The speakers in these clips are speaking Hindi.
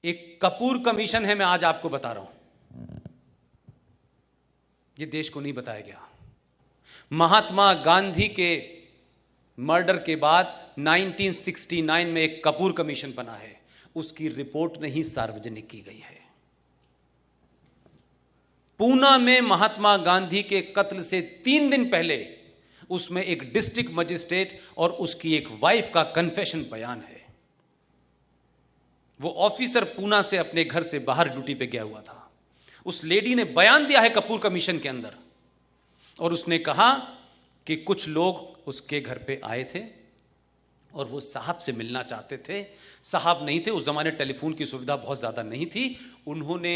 एक कपूर कमीशन है, मैं आज आपको बता रहा हूं, ये देश को नहीं बताया गया। महात्मा गांधी के मर्डर के बाद 1969 में एक कपूर कमीशन बना है, उसकी रिपोर्ट नहीं सार्वजनिक की गई है। पूना में महात्मा गांधी के कत्ल से 3 दिन पहले उसमें एक डिस्ट्रिक्ट मजिस्ट्रेट और उसकी एक वाइफ का कन्फेशन बयान है। वो ऑफिसर पूना से अपने घर से बाहर ड्यूटी पे गया हुआ था। उस लेडी ने बयान दिया है कपूर कमीशन के अंदर, और उसने कहा कि कुछ लोग उसके घर पे आए थे और वो साहब से मिलना चाहते थे। साहब नहीं थे, उस जमाने टेलीफोन की सुविधा बहुत ज्यादा नहीं थी। उन्होंने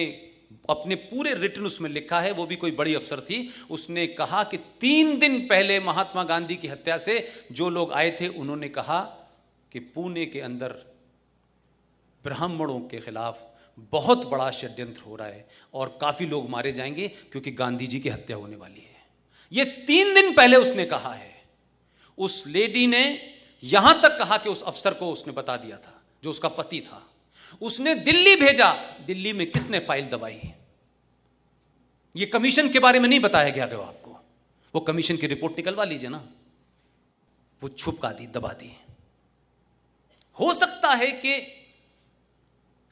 अपने पूरे रिटर्न उसमें लिखा है, वो भी कोई बड़ी अफसर थी। उसने कहा कि 3 दिन पहले महात्मा गांधी की हत्या से जो लोग आए थे, उन्होंने कहा कि पुणे के अंदर ब्राह्मणों के खिलाफ बहुत बड़ा षड्यंत्र हो रहा है और काफी लोग मारे जाएंगे क्योंकि गांधी जी की हत्या होने वाली है। ये 3 दिन पहले उसने कहा है। उस लेडी ने यहां तक कहा कि उस अफसर को उसने बता दिया था, जो उसका पति था। उसने दिल्ली भेजा। दिल्ली में किसने फाइल दबाई? ये कमीशन के बारे में नहीं बताया गया था आपको। वो कमीशन की रिपोर्ट निकलवा लीजिए ना। वो छुपका दी, दबा दी। हो सकता है कि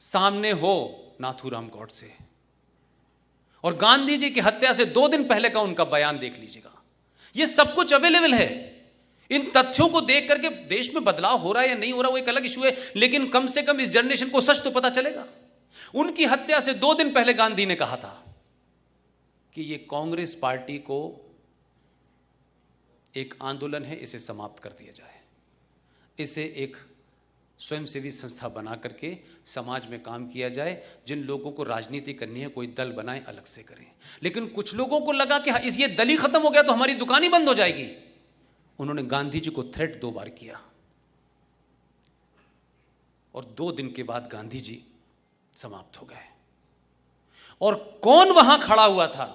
सामने हो नाथूराम गॉडसे, और गांधी जी की हत्या से 2 दिन पहले का उनका बयान देख लीजिएगा। ये सब कुछ अवेलेबल है। इन तथ्यों को देख करके देश में बदलाव हो रहा है या नहीं हो रहा, वो एक अलग इशू है, लेकिन कम से कम इस जनरेशन को सच तो पता चलेगा। उनकी हत्या से 2 दिन पहले गांधी ने कहा था कि ये कांग्रेस पार्टी को एक आंदोलन है, इसे समाप्त कर दिया जाए, इसे एक स्वयंसेवी संस्था बना करके समाज में काम किया जाए। जिन लोगों को राजनीति करनी है कोई दल बनाए, अलग से करें। लेकिन कुछ लोगों को लगा कि इस ये दल ही खत्म हो गया तो हमारी दुकान ही बंद हो जाएगी। उन्होंने गांधी जी को थ्रेट 2 बार किया, और 2 दिन के बाद गांधी जी समाप्त हो गए। और कौन वहां खड़ा हुआ था?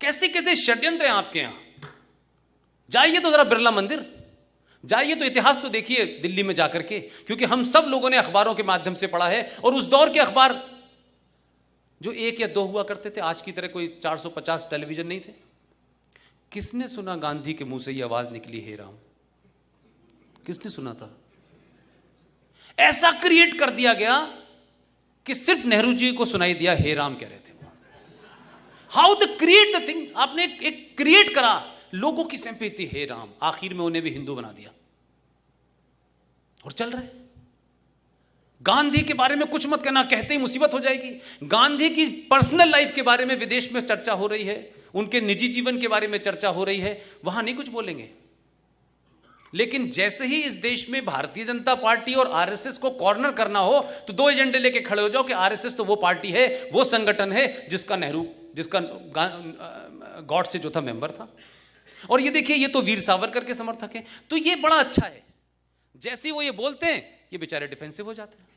कैसे कैसे षड्यंत्र हैं आपके यहां। जाइए तो जरा बिरला मंदिर जाइए, तो इतिहास तो देखिए दिल्ली में जाकर के, क्योंकि हम सब लोगों ने अखबारों के माध्यम से पढ़ा है। और उस दौर के अखबार जो 1 या 2 हुआ करते थे, आज की तरह कोई 450 टेलीविजन नहीं थे। किसने सुना गांधी के मुंह से ये आवाज निकली, हे राम? किसने सुना था? ऐसा क्रिएट कर दिया गया कि सिर्फ नेहरू जी को सुनाई दिया हे राम कह रहे थे वो। How the create the things. आपने एक क्रिएट करा, लोगों की सिंपैथी हे राम, आखिर में उन्हें भी हिंदू बना दिया और चल रहे। गांधी के बारे में कुछ मत कहना, कहते ही मुसीबत हो जाएगी। गांधी की पर्सनल लाइफ के बारे में विदेश में चर्चा हो रही है, उनके निजी जीवन के बारे में चर्चा हो रही है, वहां नहीं कुछ बोलेंगे। लेकिन जैसे ही इस देश में भारतीय जनता पार्टी और आरएसएस को कॉर्नर करना हो तो 2 एजेंडे लेके खड़े हो जाओ कि आरएसएस तो वो पार्टी है, वो संगठन है जिसका गॉडसे जो था मेंबर था। और ये देखिए, ये तो वीर सावरकर के समर्थक हैं। तो ये बड़ा अच्छा है, जैसे वो ये बोलते हैं ये बेचारे डिफेंसिव हो जाते हैं।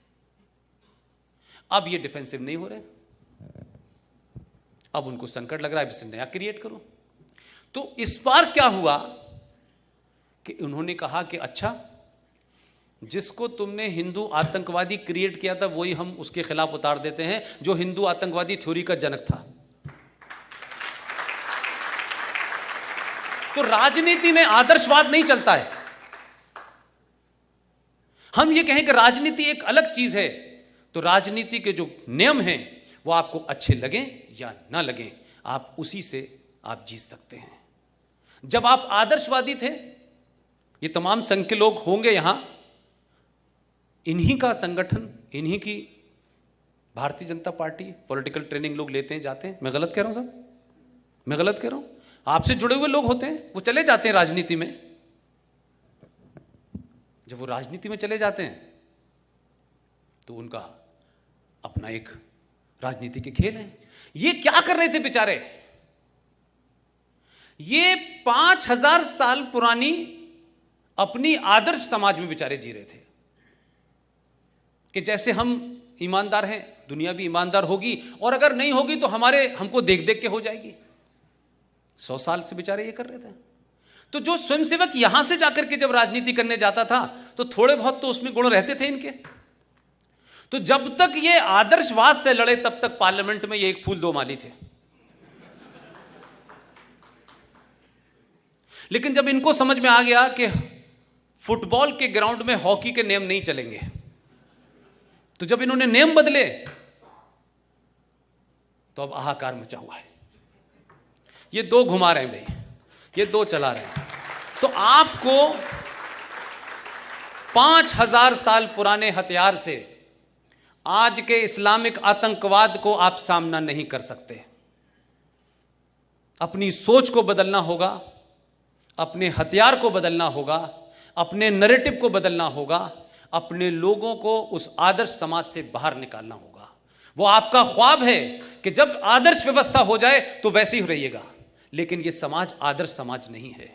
अब ये डिफेंसिव नहीं हो रहे, अब उनको संकट लग रहा है, इसे नया क्रिएट करो। तो इस बार क्या हुआ कि उन्होंने कहा कि अच्छा, जिसको तुमने हिंदू आतंकवादी क्रिएट किया था वही हम उसके खिलाफ उतार देते हैं, जो हिंदू आतंकवादी थ्योरी का जनक था। तो राजनीति में आदर्शवाद नहीं चलता है। हम ये कहें कि राजनीति एक अलग चीज है, तो राजनीति के जो नियम हैं वो आपको अच्छे लगें या ना लगें, आप उसी से आप जीत सकते हैं। जब आप आदर्शवादी थे, ये तमाम संघ के लोग होंगे यहां, इन्हीं का संगठन, इन्हीं की Bharatiya Janata party political training लोग लेते हैं, जाते हैं। मैं गलत कह रहा हूं साहब? मैं गलत कह रहा हूं? आपसे जुड़े हुए लोग होते हैं, वो चले जाते हैं राजनीति में। जब वो राजनीति में चले जाते हैं तो उनका अपना एक राजनीति के खेल है। ये क्या कर रहे थे बेचारे? ये 5000 साल पुरानी अपनी आदर्श समाज में बेचारे जी रहे थे कि जैसे हम ईमानदार हैं, दुनिया भी ईमानदार होगी, और अगर नहीं होगी तो हमको देख देख के हो जाएगी। 100 साल से बेचारे ये कर रहे थे। तो जो स्वयंसेवक यहां से जाकर के जब राजनीति करने जाता था तो थोड़े बहुत तो उसमें गुण रहते थे इनके। तो जब तक ये आदर्शवाद से लड़े तब तक पार्लियामेंट में ये एक फूल दो माली थे। लेकिन जब इनको समझ में आ गया कि फुटबॉल के ग्राउंड में हॉकी के नियम नहीं चलेंगे, तो जब इन्होंने नियम बदले तो अब हाहाकार मचा हुआ है। ये दो घुमा रहे हैं भाई, ये दो चला रहे हैं। तो आपको 5000 साल पुराने हथियार से आज के इस्लामिक आतंकवाद को आप सामना नहीं कर सकते। अपनी सोच को बदलना होगा, अपने हथियार को बदलना होगा, अपने नैरेटिव को बदलना होगा, अपने लोगों को उस आदर्श समाज से बाहर निकालना होगा। वो आपका ख्वाब है कि जब आदर्श व्यवस्था हो जाए तो वैसे ही रहिएगा, लेकिन ये समाज आदर्श समाज नहीं है।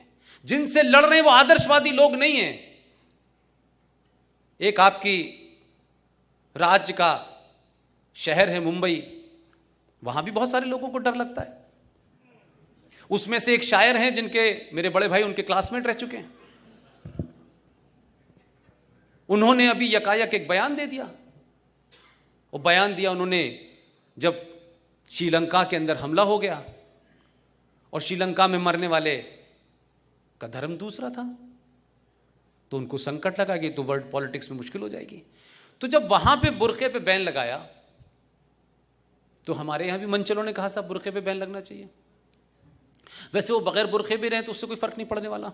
जिनसे लड़ रहे हैं वो आदर्शवादी लोग नहीं हैं। एक आपकी राज्य का शहर है मुंबई, वहां भी बहुत सारे लोगों को डर लगता है। उसमें से एक शायर हैं जिनके मेरे बड़े भाई उनके क्लासमेट रह चुके हैं। उन्होंने अभी यकायक एक बयान दे दिया। वो बयान दिया उन्होंने जब श्रीलंका के अंदर हमला हो गया और श्रीलंका में मरने वाले का धर्म दूसरा था, तो उनको संकट लगा कि तो वर्ल्ड पॉलिटिक्स में मुश्किल हो जाएगी। तो जब वहां पे बुर्के पे बैन लगाया तो हमारे यहां भी मंचलों ने कहा साहब बुर्के पे बैन लगना चाहिए। वैसे वो बगैर बुर्के भी रहे तो उससे कोई फर्क नहीं पड़ने वाला,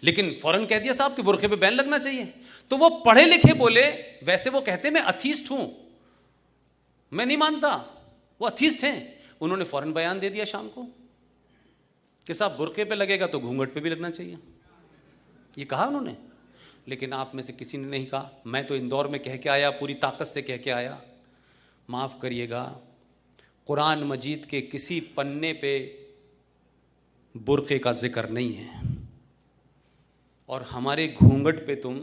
लेकिन फौरन कह दिया साहब कि बुर्के पे बैन लगना चाहिए। तो वो पढ़े लिखे बोले, वैसे वो कहते मैं अथीस्ट हूं, मैं नहीं मानता, वो अथीस्ट हैं। उन्होंने फौरन बयान दे दिया शाम को कि साहब बुर्के पे लगेगा तो घूंघट पे भी लगना चाहिए, ये कहा उन्होंने। लेकिन आप में से किसी ने नहीं कहा। मैं तो इंदौर में कह के आया, पूरी ताकत से कह के आया, माफ़ करिएगा, कुरान मजीद के किसी पन्ने पे बुर्के का जिक्र नहीं है। और हमारे घूंघट पे तुम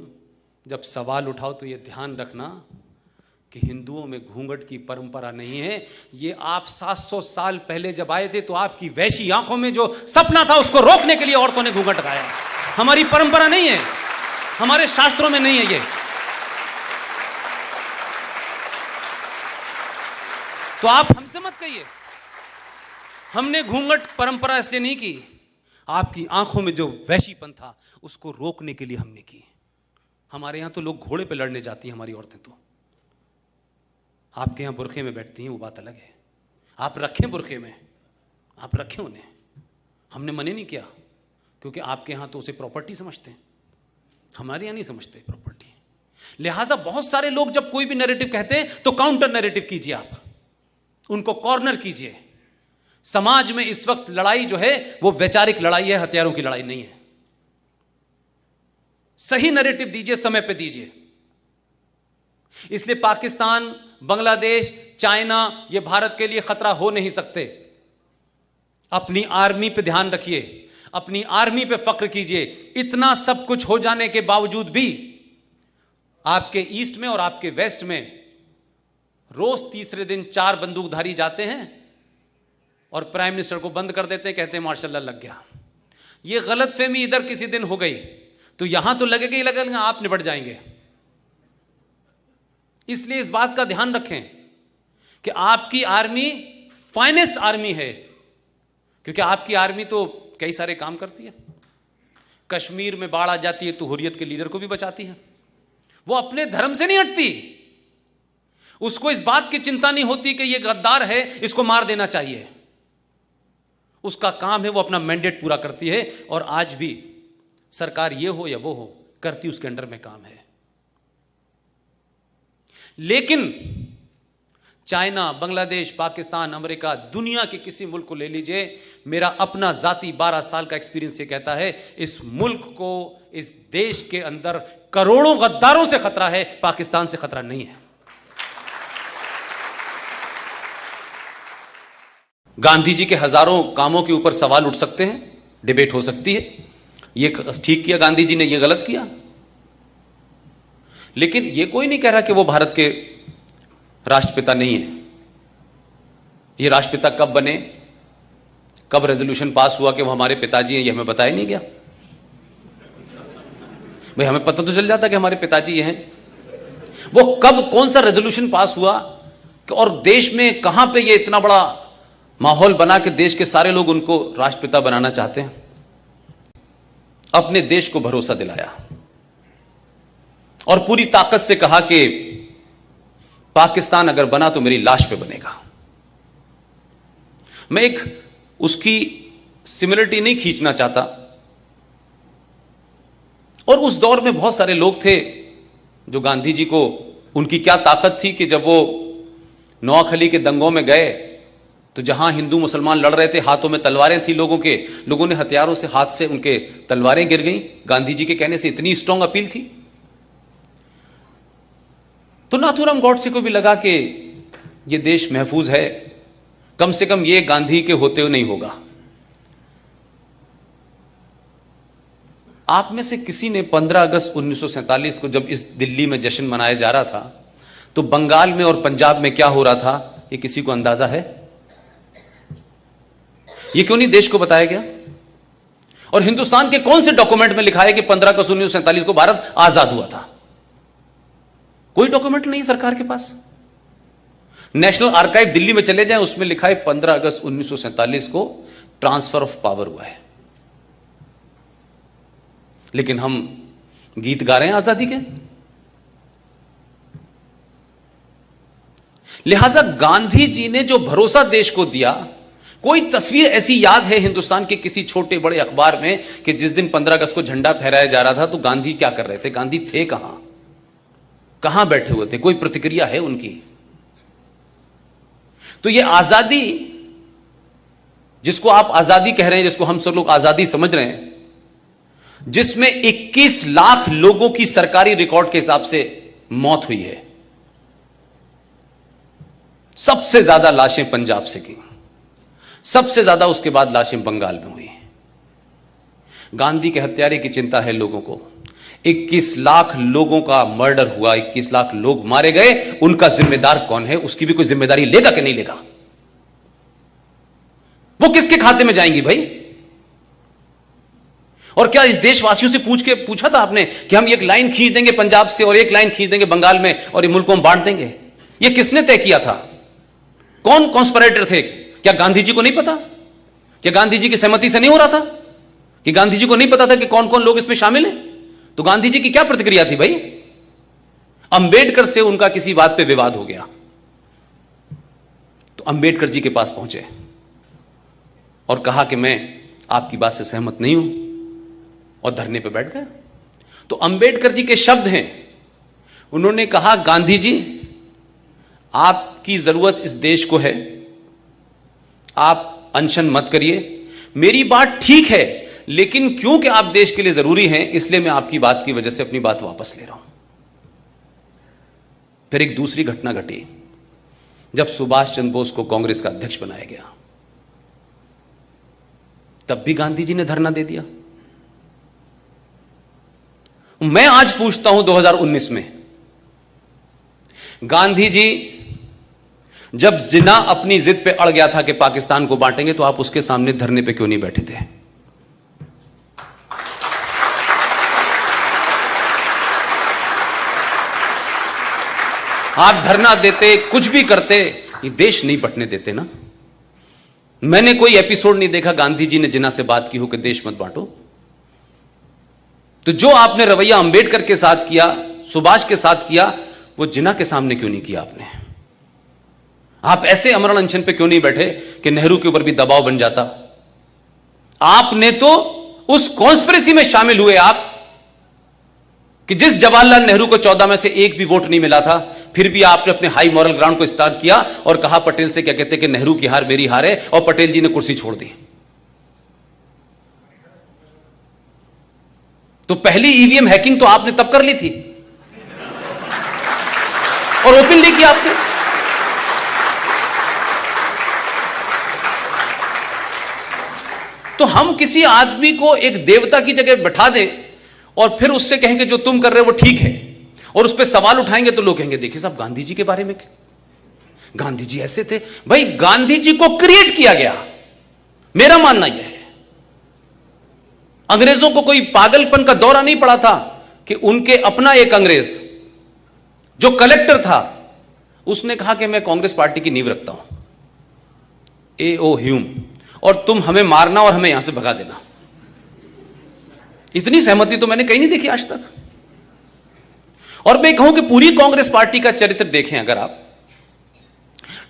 जब सवाल उठाओ तो ये ध्यान रखना कि हिंदुओं में घूंघट की परंपरा नहीं है। ये आप 700 साल पहले जब आए थे तो आपकी वैसी आंखों में जो सपना था उसको रोकने के लिए औरतों ने घूंघट लगाया। हमारी परंपरा नहीं है, हमारे शास्त्रों में नहीं है ये। तो आप हमसे मत कहिए हमने घूंघट परंपरा इसलिए नहीं की, आपकी आंखों में जो वैशीपन था उसको रोकने के लिए हमने की। हमारे यहां तो लोग घोड़े पे लड़ने जाती हैं हमारी औरतें, तो आपके यहां बुरखे में बैठती हैं, वो बात अलग है। आप रखें बुरखे में, आप रखें उन्हें, हमने मने नहीं किया, क्योंकि आपके यहां तो उसे प्रॉपर्टी समझते हैं, हमारे यहां नहीं समझते प्रॉपर्टी। लिहाजा बहुत सारे लोग जब कोई भी नैरेटिव कहते हैं तो काउंटर नैरेटिव कीजिए, आप उनको कॉर्नर कीजिए। समाज में इस वक्त लड़ाई जो है वो वैचारिक लड़ाई है, हथियारों की लड़ाई नहीं है। सही नैरेटिव दीजिए, समय पे दीजिए। इसलिए पाकिस्तान, बांग्लादेश, चाइना ये भारत के लिए खतरा हो नहीं सकते। अपनी आर्मी पे ध्यान रखिए, अपनी आर्मी पे फख्र कीजिए। इतना सब कुछ हो जाने के बावजूद भी आपके ईस्ट में और आपके वेस्ट में रोज तीसरे दिन 4 बंदूकधारी जाते हैं और प्राइम मिनिस्टर को बंद कर देते हैं, कहते हैं मार्शल लग गया। ये गलतफहमी इधर किसी दिन हो गई तो यहां तो लगेगा ही लगेगा, आप निपट जाएंगे। इसलिए इस बात का ध्यान रखें कि आपकी आर्मी फाइनेस्ट आर्मी है, क्योंकि आपकी आर्मी तो कई सारे काम करती है। कश्मीर में बाढ़ आ जाती है तो हुर्रियत के लीडर को भी बचाती है। वो अपने धर्म से नहीं हटती, उसको इस बात की चिंता नहीं होती कि ये गद्दार है, इसको मार देना चाहिए। उसका काम है वो अपना मैंडेट पूरा करती है, और आज भी सरकार ये हो या वो हो करती उसके अंडर में काम है। लेकिन चाइना, बांग्लादेश, पाकिस्तान, अमेरिका, दुनिया के किसी मुल्क को ले लीजिए, मेरा अपना जाती 12 साल का एक्सपीरियंस ये कहता है, इस मुल्क को, इस देश के अंदर करोड़ों गद्दारों से खतरा है, पाकिस्तान से खतरा नहीं है। गांधी जी के हजारों कामों के ऊपर सवाल उठ सकते हैं, डिबेट हो सकती है, ये ठीक किया गांधी जी ने, ये गलत किया। लेकिन ये कोई नहीं कह रहा कि वो भारत के राष्ट्रपिता नहीं है। ये राष्ट्रपिता कब बने, कब रेजोल्यूशन पास हुआ कि वो हमारे पिताजी हैं, ये हमें बताया नहीं गया। भाई हमें पता तो चल जाता कि हमारे पिताजी ये हैं। वो कब कौन सा रेजोल्यूशन पास हुआ और देश में कहां पे ये इतना बड़ा माहौल बना कि देश के सारे लोग उनको राष्ट्रपिता बनाना चाहते हैं। अपने देश को भरोसा दिलाया और पूरी ताकत से कहा कि पाकिस्तान अगर बना तो मेरी लाश पे बनेगा। मैं एक उसकी सिमिलरिटी नहीं खींचना चाहता, और उस दौर में बहुत सारे लोग थे जो गांधी जी को, उनकी क्या ताकत थी कि जब वो नोआखली के दंगों में गए तो जहां हिंदू मुसलमान लड़ रहे थे, हाथों में तलवारें थी लोगों के, लोगों ने हथियारों से हाथ से उनके तलवारें गिर गईं। गांधी जी के कहने से इतनी स्ट्रांग अपील थी। तो नाथूराम गॉडसे को भी लगा कि ये देश महफूज है, कम से कम ये गांधी के होते हुए नहीं होगा। आप में से किसी ने 15 अगस्त 1947 को जब इस दिल्ली में जश्न मनाया जा रहा था तो बंगाल में और पंजाब में क्या हो रहा था, ये किसी को अंदाजा है? ये क्यों नहीं देश को बताया गया? और हिंदुस्तान के कौन से डॉक्यूमेंट में लिखा है कि 15 अगस्त 1947 को भारत आजाद हुआ था? कोई डॉक्यूमेंट नहीं सरकार के पास। नेशनल आर्काइव दिल्ली में चले जाएं, उसमें लिखा है 15 अगस्त 1947 को ट्रांसफर ऑफ पावर हुआ है। लेकिन हम गीत गा रहे हैं आजादी के। लिहाजा गांधी जी ने जो भरोसा देश को दिया, कोई तस्वीर ऐसी याद है हिंदुस्तान के किसी छोटे बड़े अखबार में कि जिस दिन 15 अगस्त को झंडा फहराया जा रहा था तो गांधी क्या कर रहे थे? गांधी थे कहां, कहां बैठे हुए थे? कोई प्रतिक्रिया है उनकी? तो ये आजादी, जिसको आप आजादी कह रहे हैं, जिसको हम सब लोग आजादी समझ रहे हैं, जिसमें 21 लाख लोगों की सरकारी रिकॉर्ड के हिसाब से मौत हुई है, सबसे ज्यादा लाशें पंजाब से की, सबसे ज्यादा उसके बाद लाशें बंगाल में हुई। गांधी के हत्यारे की चिंता है लोगों को। 21 लाख लोगों का मर्डर हुआ, 21 लाख लोग मारे गए, उनका जिम्मेदार कौन है? उसकी भी कोई जिम्मेदारी लेगा कि नहीं लेगा? वो किसके खाते में जाएंगी भाई? और क्या इस देशवासियों से पूछा था आपने कि हम एक लाइन खींच देंगे पंजाब से और एक लाइन खींच देंगे बंगाल में और ये मुल्क को हम बांट देंगे? ये किसने तय किया था? कौन कॉन्स्पिरेटर थे? क्या गांधी जी को नहीं पता? क्या गांधी जी की सहमति से नहीं हो रहा था? कि गांधी जी को नहीं पता था कि कौन कौन लोग इसमें शामिल हैं? तो गांधी जी की क्या प्रतिक्रिया थी भाई? अंबेडकर से उनका किसी बात पे विवाद हो गया तो अंबेडकर जी के पास पहुंचे और कहा कि मैं आपकी बात से सहमत नहीं हूं, और धरने पे बैठ गए। तो अंबेडकर जी के शब्द हैं, उन्होंने कहा, गांधी जी आपकी जरूरत इस देश को है, आप अनशन मत करिए, मेरी बात ठीक है, लेकिन क्योंकि आप देश के लिए जरूरी हैं इसलिए मैं आपकी बात की वजह से अपनी बात वापस ले रहा हूं। फिर एक दूसरी घटना घटी जब सुभाष चंद्र बोस को कांग्रेस का अध्यक्ष बनाया गया, तब भी गांधी जी ने धरना दे दिया। मैं आज पूछता हूं 2019 में, गांधी जी जब जिन्ना अपनी जिद पे अड़ गया था कि पाकिस्तान को बांटेंगे, तो आप उसके सामने धरने पे क्यों नहीं बैठे थे? आप धरना देते, कुछ भी करते, ये देश नहीं बंटने देते ना। मैंने कोई एपिसोड नहीं देखा गांधी जी ने जिन्ना से बात की हो कि देश मत बांटो। तो जो आपने रवैया अंबेडकर के साथ किया, सुभाष के साथ किया, वो जिन्ना के सामने क्यों नहीं किया आपने? आप ऐसे अमरण अनशन पे क्यों नहीं बैठे कि नेहरू के ऊपर भी दबाव बन जाता? आपने तो उस कॉन्स्पिरेसी में शामिल हुए आप कि जिस जवाहरलाल नेहरू को 14 में से एक भी वोट नहीं मिला था, फिर भी आपने अपने हाई मॉरल ग्राउंड को स्टार्ट किया और कहा पटेल से, क्या कहते कि नेहरू की हार मेरी हार है, और पटेल जी ने कुर्सी छोड़ दी। तो पहली ईवीएम हैकिंग तो आपने तब कर ली थी और ओपनली किया आपने। तो हम किसी आदमी को एक देवता की जगह बैठा दें और फिर उससे कहेंगे जो तुम कर रहे हो वो ठीक है, और उस पर सवाल उठाएंगे तो लोग कहेंगे देखिए साहब गांधी जी के बारे में, गांधी जी ऐसे थे। भाई गांधी जी को क्रिएट किया गया, मेरा मानना यह है। अंग्रेजों को कोई पागलपन का दौरा नहीं पड़ा था कि उनके अपना एक अंग्रेज जो कलेक्टर था उसने कहा कि मैं कांग्रेस पार्टी की नींव रखता हूं, A.O. ह्यूम, और तुम हमें मारना और हमें यहां से भगा देना। इतनी सहमति तो मैंने कहीं नहीं देखी आज तक। और मैं कहूं कि पूरी कांग्रेस पार्टी का चरित्र देखें अगर आप,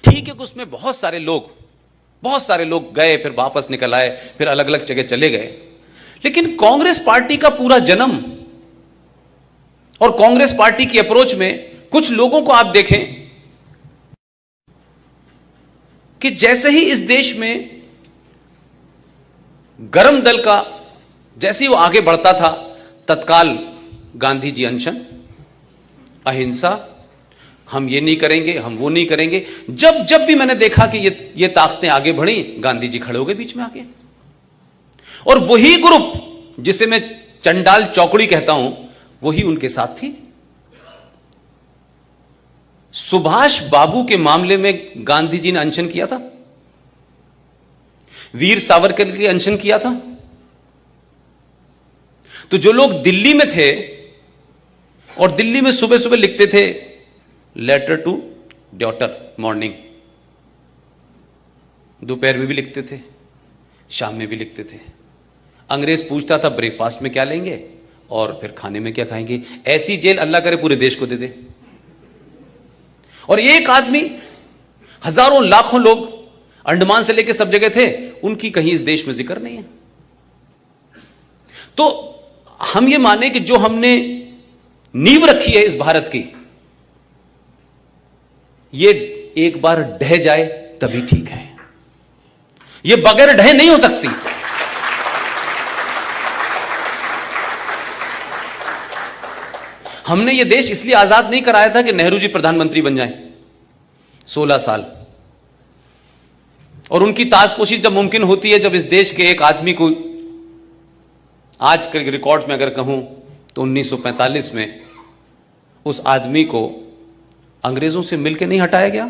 ठीक है कि उसमें बहुत सारे लोग गए, फिर वापस निकल आए, फिर अलग अलग जगह चले गए, लेकिन कांग्रेस पार्टी का पूरा जन्म और कांग्रेस पार्टी की अप्रोच में कुछ लोगों को आप देखें कि जैसे ही इस देश में गरम दल का जैसे ही वो आगे बढ़ता था, तत्काल गांधी जी अनशन, अहिंसा, हम ये नहीं करेंगे, हम वो नहीं करेंगे। जब भी मैंने देखा कि ये ताकतें आगे बढ़ी, गांधी जी खड़े हो गए बीच में आके। और वही ग्रुप जिसे मैं चंडाल चौकड़ी कहता हूं, वही उनके साथ थी। सुभाष बाबू के मामले में गांधी जी ने अनशन किया था, वीर सावरकर के लिए अनशन किया था। तो जो लोग दिल्ली में थे और दिल्ली में सुबह सुबह लिखते थे लेटर टू डॉटर मॉर्निंग, दोपहर में भी लिखते थे, शाम में भी लिखते थे। अंग्रेज पूछता था ब्रेकफास्ट में क्या लेंगे और फिर खाने में क्या खाएंगे। ऐसी जेल अल्लाह करे पूरे देश को दे दे। और एक आदमी, हजारों लाखों लोग अंडमान से लेकर सब जगह थे, उनकी कहीं इस देश में जिक्र नहीं है। तो हम ये माने कि जो हमने नींव रखी है इस भारत की, ये एक बार ढह जाए तभी ठीक है, ये बगैर ढहे नहीं हो सकती। हमने ये देश इसलिए आजाद नहीं कराया था कि नेहरू जी प्रधानमंत्री बन जाएं 16 साल, और उनकी ताजपोशी जब मुमकिन होती है, जब इस देश के एक आदमी को, आज के रिकॉर्ड में अगर कहूं तो 1945 में उस आदमी को अंग्रेजों से मिलकर नहीं हटाया गया।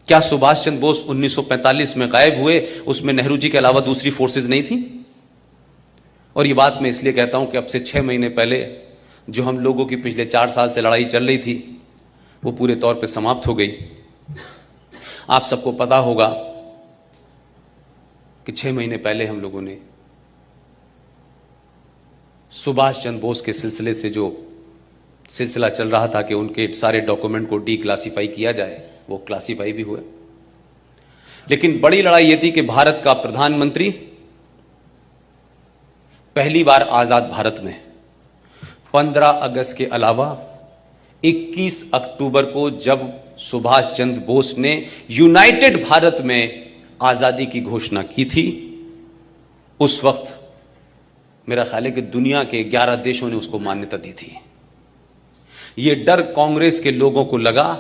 क्या सुभाष चंद्र बोस 1945 में गायब हुए, उसमें नेहरू जी के अलावा दूसरी फोर्सेज नहीं थी? और ये बात मैं इसलिए कहता हूं कि अब से 6 महीने पहले जो हम लोगों की पिछले 4 साल से लड़ाई चल रही थी, वो पूरे तौर पे समाप्त हो गई। आप सबको पता होगा कि 6 महीने पहले हम लोगों ने सुभाष चंद्र बोस के सिलसिले से जो सिलसिला चल रहा था कि उनके सारे डॉक्यूमेंट को डीक्लासिफाई किया जाए, वो क्लासिफाई भी हुए। लेकिन बड़ी लड़ाई यह थी कि भारत का प्रधानमंत्री पहली बार आजाद भारत में 15 अगस्त के अलावा 21 अक्टूबर को जब सुभाष चंद्र बोस ने यूनाइटेड भारत में आजादी की घोषणा की थी, उस वक्त मेरा ख्याल है कि दुनिया के 11 देशों ने उसको मान्यता दी थी। यह डर कांग्रेस के लोगों को लगा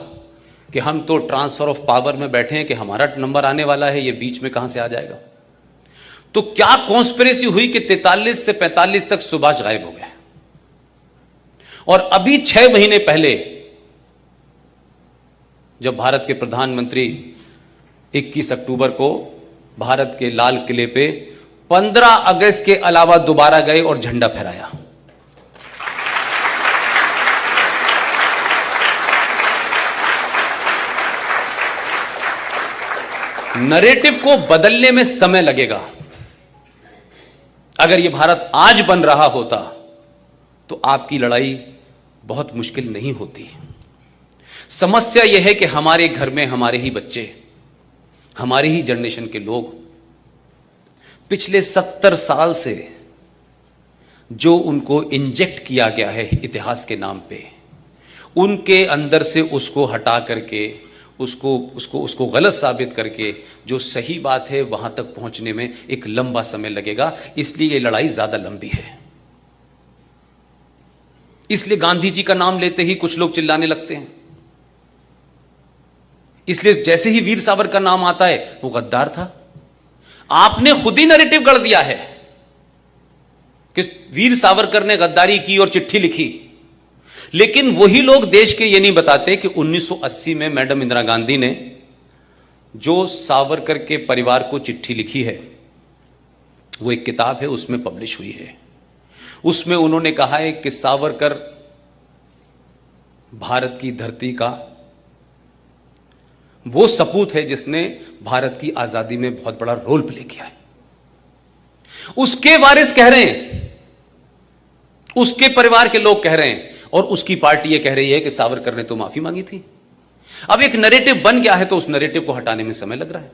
कि हम तो ट्रांसफर ऑफ पावर में बैठे हैं कि हमारा नंबर आने वाला है, ये बीच में कहां से आ जाएगा। तो क्या कॉन्स्पिरेसी हुई कि 43 से 45 तक सुभाष गायब हो गए, और अभी 6 महीने पहले जब भारत के प्रधानमंत्री 21 अक्टूबर को भारत के लाल किले पे 15 अगस्त के अलावा दोबारा गए और झंडा फहराया। नरेटिव को बदलने में समय लगेगा। अगर यह भारत आज बन रहा होता तो आपकी लड़ाई बहुत मुश्किल नहीं होती। समस्या यह है कि हमारे घर में हमारे ही बच्चे, हमारे ही जनरेशन के लोग पिछले 70 साल से जो उनको इंजेक्ट किया गया है इतिहास के नाम पे, उनके अंदर से उसको हटा करके उसको गलत साबित करके जो सही बात है वहां तक पहुंचने में एक लंबा समय लगेगा। इसलिए यह लड़ाई ज्यादा लंबी है। इसलिए गांधी जी का नाम लेते ही कुछ लोग चिल्लाने लगते हैं। इसलिए जैसे ही वीर सावरकर का नाम आता है वो गद्दार था। आपने खुद ही नैरेटिव गढ़ दिया है कि वीर सावरकर ने गद्दारी की और चिट्ठी लिखी, लेकिन वही लोग देश के ये नहीं बताते कि 1980 में मैडम इंदिरा गांधी ने जो सावरकर के परिवार को चिट्ठी लिखी है, वो एक किताब है, उसमें पब्लिश हुई है। उसमें उन्होंने कहा है कि सावरकर भारत की धरती का वो सपूत है जिसने भारत की आजादी में बहुत बड़ा रोल प्ले किया है। उसके वारिस कह रहे हैं, उसके परिवार के लोग कह रहे हैं, और उसकी पार्टी ये कह रही है कि सावरकर ने तो माफी मांगी थी। अब एक नैरेटिव बन गया है, तो उस नैरेटिव को हटाने में समय लग रहा है।